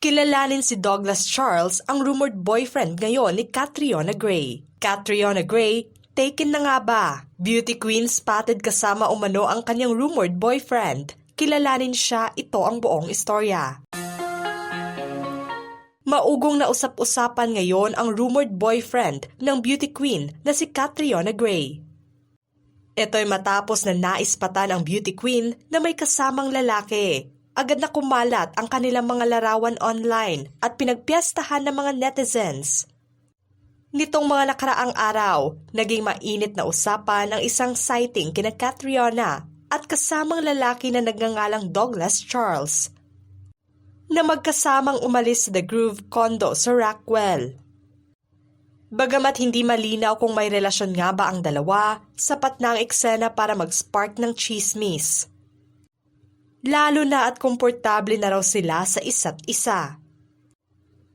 Kilalanin si Douglas Charles, ang rumored boyfriend ngayon ni Catriona Gray. Catriona Gray, taken na nga ba? Beauty queen spotted kasama umano ang kanyang rumored boyfriend. Kilalanin siya, ito ang buong istorya. Maugong na usap-usapan ngayon ang rumored boyfriend ng beauty queen na si Catriona Gray. Ito'y matapos na naispatan ang beauty queen na may kasamang lalaki. Agad na kumalat ang kanilang mga larawan online at pinagpiestahan ng mga netizens. Nitong mga nakaraang araw, naging mainit na usapan ang isang sighting kina Catriona at kasamang lalaki na nagngangalang Douglas Charles na magkasamang umalis sa The Groove condo sa Rockwell. Bagamat hindi malinaw kung may relasyon nga ba ang dalawa, sapat na ang eksena para mag-spark ng chismis. Lalo na at komportable na raw sila sa isa't isa.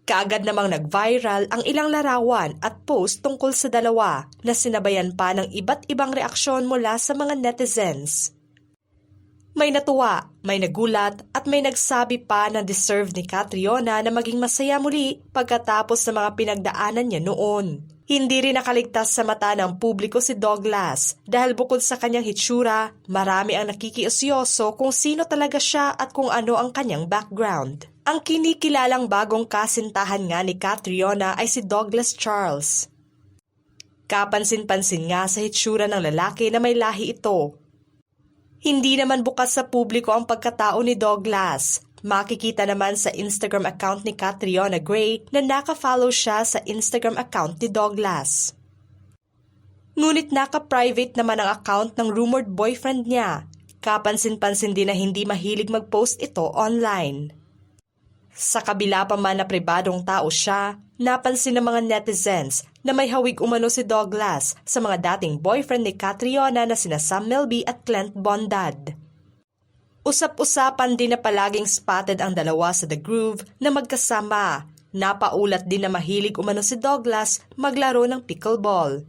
Kaagad namang nag-viral ang ilang larawan at post tungkol sa dalawa na sinabayan pa ng iba't ibang reaksyon mula sa mga netizens. May natuwa, may nagulat at may nagsabi pa na deserve ni Catriona na maging masaya muli pagkatapos ng mga pinagdaanan niya noon. Hindi rin nakaligtas sa mata ng publiko si Douglas dahil bukod sa kanyang hitsura, marami ang nakikiusyoso kung sino talaga siya at kung ano ang kanyang background. Ang kinikilalang bagong kasintahan nga ni Catriona ay si Douglas Charles. Kapansin-pansin nga sa hitsura ng lalaki na may lahi ito. Hindi naman bukas sa publiko ang pagkatao ni Douglas. Makikita naman sa Instagram account ni Catriona Gray na naka-follow siya sa Instagram account ni Douglas. Ngunit naka-private naman ang account ng rumored boyfriend niya. Kapansin-pansin din na hindi mahilig mag-post ito online. Sa kabila pa man na pribadong tao siya, napansin ng mga netizens na may hawig umano si Douglas sa mga dating boyfriend ni Catriona na sina Sam Melby at Clint Bondad. Usap-usapan din na palaging spotted ang dalawa sa The Groove na magkasama. Napaulat din na mahilig umano si Douglas maglaro ng pickleball.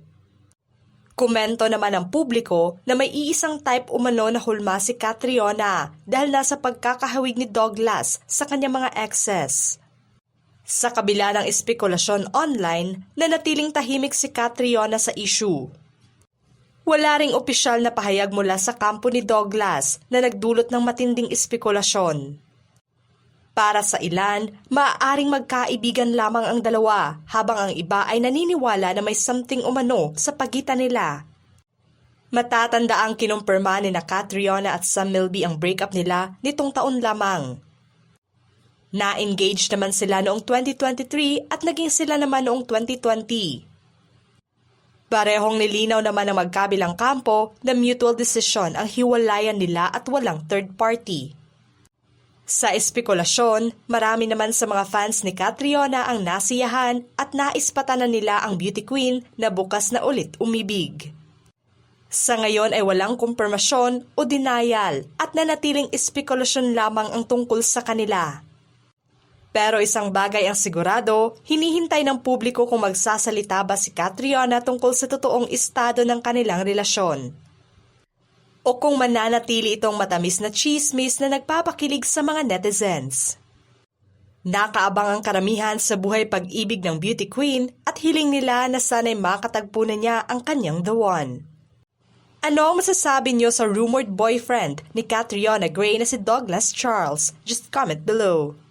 Komento naman ng publiko na may iisang type umano na hulma si Catriona dahil nasa pagkakahawig ni Douglas sa kanyang mga exes. Sa kabila ng espekulasyon online, nanatiling tahimik si Catriona sa issue. Wala ring opisyal na pahayag mula sa kampo ni Douglas na nagdulot ng matinding espekulasyon. Para sa ilan, maaaring magkaibigan lamang ang dalawa habang ang iba ay naniniwala na may something umano sa pagitan nila. Matatanda ang kinumpirma ni na Catriona at Sam Melby ang breakup nila nitong taon lamang. Na-engage naman sila noong 2023 at naging sila naman noong 2020. Parehong nilinaw naman ng magkabilang kampo na mutual decision ang hiwalayan nila at walang third party. Sa espekulasyon, marami naman sa mga fans ni Catriona ang nasiyahan at naispatan na nila ang beauty queen na bukas na ulit umibig. Sa ngayon ay walang kumpirmasyon o denial at nanatiling espekulasyon lamang ang tungkol sa kanila. Pero isang bagay ang sigurado, hinihintay ng publiko kung magsasalita ba si Catriona tungkol sa totoong estado ng kanilang relasyon. O kung mananatili itong matamis na chismis na nagpapakilig sa mga netizens. Nakaabang ang karamihan sa buhay pag-ibig ng beauty queen at hiling nila na sana'y makatagpo na niya ang kanyang the one. Ano ang masasabi niyo sa rumored boyfriend ni Catriona Gray na si Douglas Charles? Just comment below.